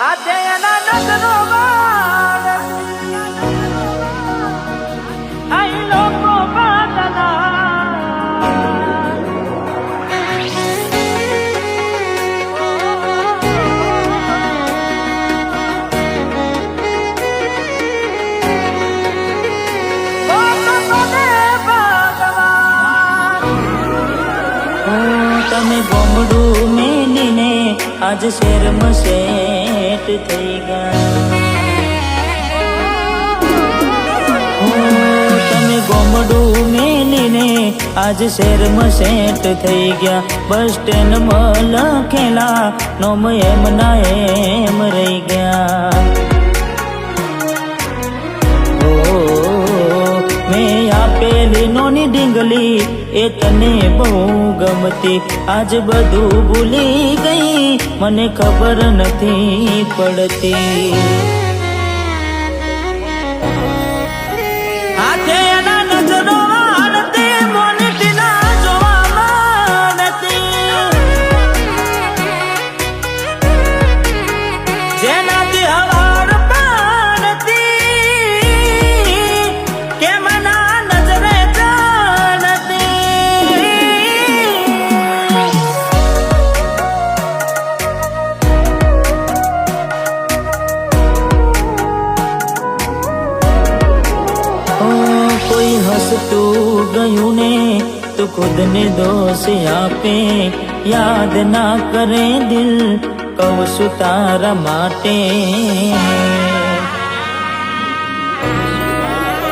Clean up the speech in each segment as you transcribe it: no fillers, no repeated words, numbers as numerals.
આજે એના નજરો આઈ લોકો બાદના તમે ગોમડું મેલીને આજ શેરમાં સેટ થઈ ગયા. તમે ગોમડું મેલીને આજ શેરમાં સેટ થઈ ગયા. બસ સ્ટેન્ડમાં લખેલા નોમ એમ ના એમ રહી ગયા. મેં આપેલી નોની ડીંગલી એ તને બહુ ગમતી. આજ બધું ભૂલી ગઈ મને ખબર નથી પડતી. હાથે એના નજરો વાળતી મોનીટી ના જોવામાં નથી. જેનાથી હવાડ પાડતી કે મના નજરે હસતું ગયું ને તું ખુદને દોષ આપે. યાદ ના કરે દિલ કહું છું તારા માટે.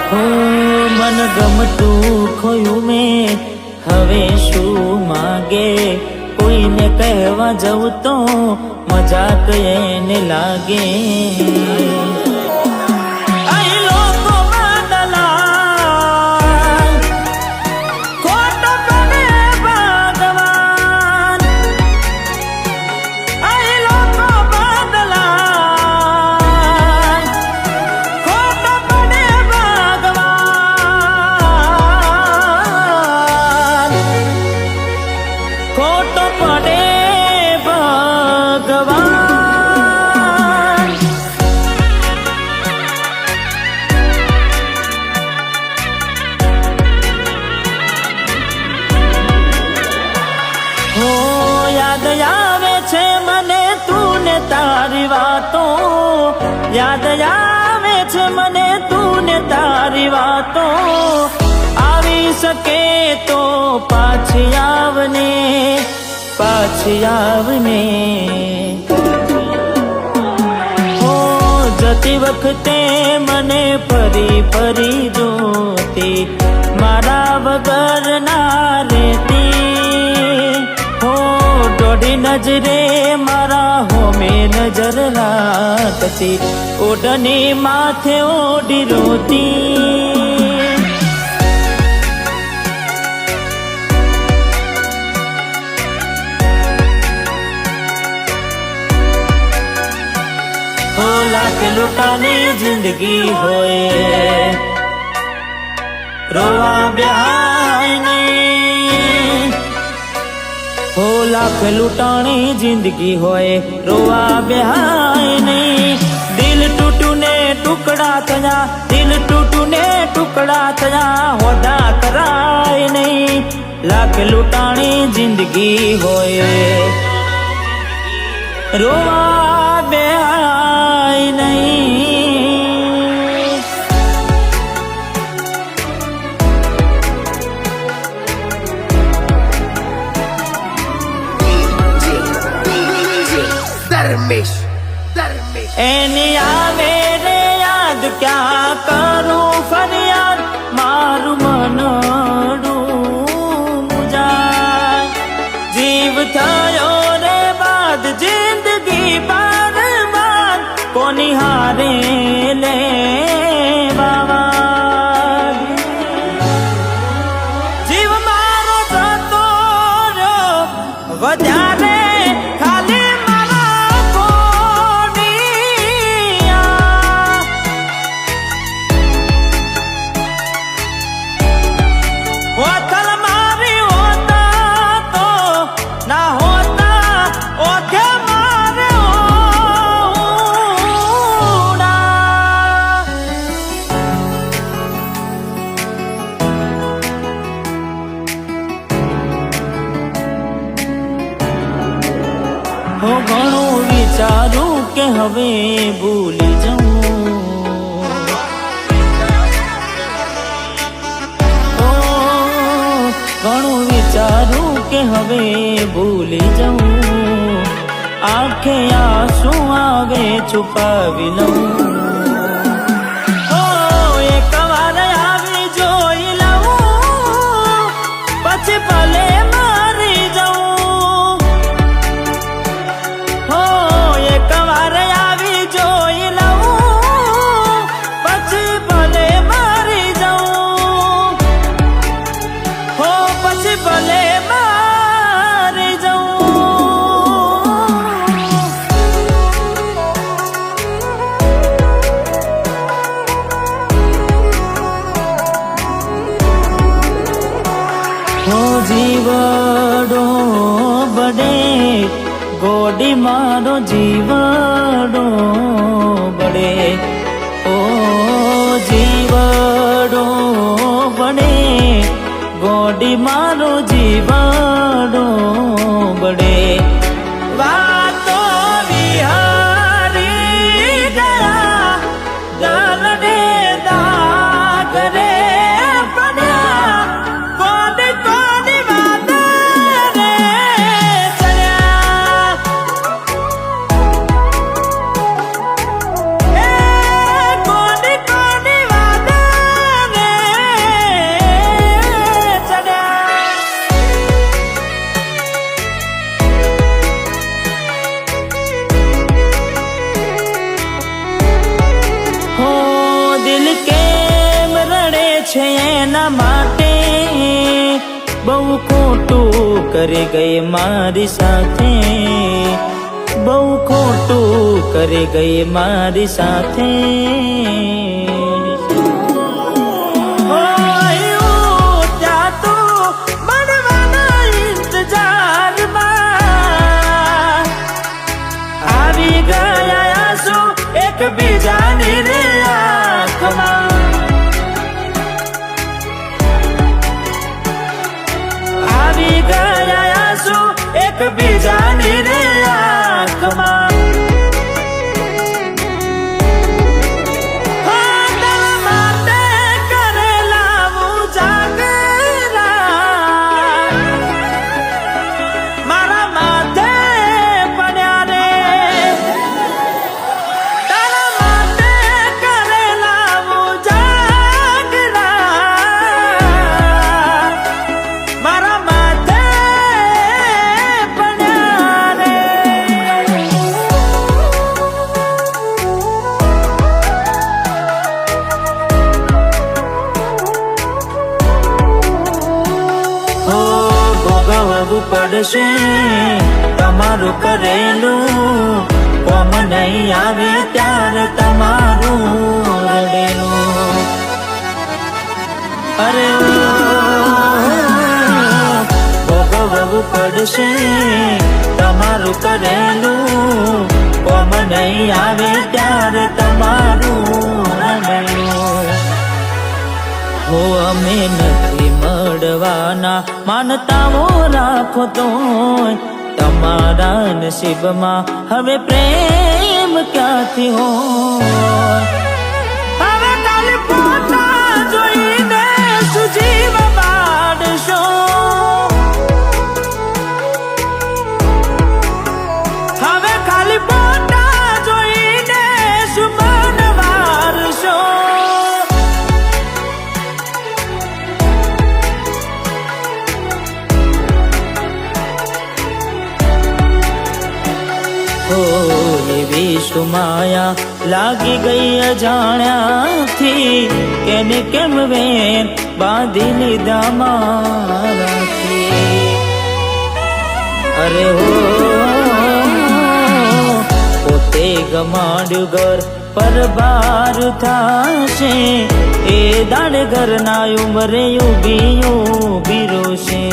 હો મન ગમતું ખોયું મેં હવે શું માગે. કોઈને કહેવા જવું તો મજાક એને લાગે. ખોટો પડે ભગવાન. હો યાદ આવે છે મને તું ને તારી વાતો. યાદ આવે છે મને તું ને તારી વાતો. આવી શકે તો પાછી આવને પાછી આવને. હો જતી વખતે મને ફરી ફરી જોતી. મારા વગર ના રહેતી. હો દોઢી નજરે મારા હોમે નજર રાખતી. ઓઢની માથે ઓઢી રોતી. લાખ લૂંટાની જિંદગી હોય રોવા બ્યાય નહીં. હો લાખ લૂંટાણી જિંદગી હોય રોવા બ્યાય નહીં. દિલ તૂટું ને ટુકડા થયા. દિલ તૂટું ને ટુકડા થયા. હોદા કરાય નહીં. લાખ લૂંટાણી જિંદગી હોય રોવા બ્યાય નહીં. એની આવે રે યાદ ક્યાં કરું ફરિયાદ. મારું મનડું મુજાય. જીવ થયો રે બાદ જિંદગી બારબાદ. કોની હારે લે બાવા. જીવ મારો જતો રહ્યો વધારે ખાલી મારા કોડિયા. હો ઘણું વિચારું કે હવે ભૂલી જાઉં, ઘણું વિચારું કે હવે ભૂલી જાઉં, આંખે આંસુ આવે છુપાવી લઉં, એક વાર આવી જોઈ લઉં પછી ભલે મારી જાઉં, એક વાર આવી જોઈ લઉં પછી ભલે મારી જાઉં, પછી ભલે મારી જાઉં. જીવડો બડે ગોડી મારો જીવડો બડે, ઓ જીવડો બડે ગોડી મારો જીવડો બડે, વાતો વિહારી ગયા ગલડે દાગ રે પડ્યા, કોડી કોડી વાત રે ચડ્યા, કોડી કોડી વાત રે ચડ્યા. હો દિલ કેમ રડે છે એના માટે, બહુ ખોટું કરી ગઈ મારી સાથે, બહુ ખોટું કરી ગઈ મારી સાથે. ત્યાં તો મળવાના ઇંતજારમાં આવી ગયા આંસુ એકબીજાની રે આંખમાં, આવી ગયા આંસુ એકબીજાની રે આંખમાં. તારા માટે કરેલા ઉજાગરા મારા માથે પડ્યા રે, તારા માટે કરેલા ઉજાગરા મારા માથે પડ્યા રે. ભોગવવું પડશે તમારું કરેલું, કોમ નહીં આવે ત્યારે તમારું રડેલું, અરે ભોગવવું પડશે તમારું કરેલું, કોમ નહીં આવે ત્યારે તમારું રડેલું. હો અમે નથી મળવાના માનતાઓ રાખો તોય, તમારા નસીબમાં હવે પ્રેમ ક્યાંથી હોય. હવે કાલે પોતા જોઈને સુજીવ બાળશો, હવે ખાલી પોતા જોઈને સુમન વારશો. એવી સુમાયા લાગી ગઈ અજાણ્યાથી, કેને કેમ વેન બાંધી લીધા મારાથી. અરે હો પોતે ગમાડ્યું ઘર પર બાર થાશે, એ દાડે ઘરના ઉંમરે ઉભી રોશે.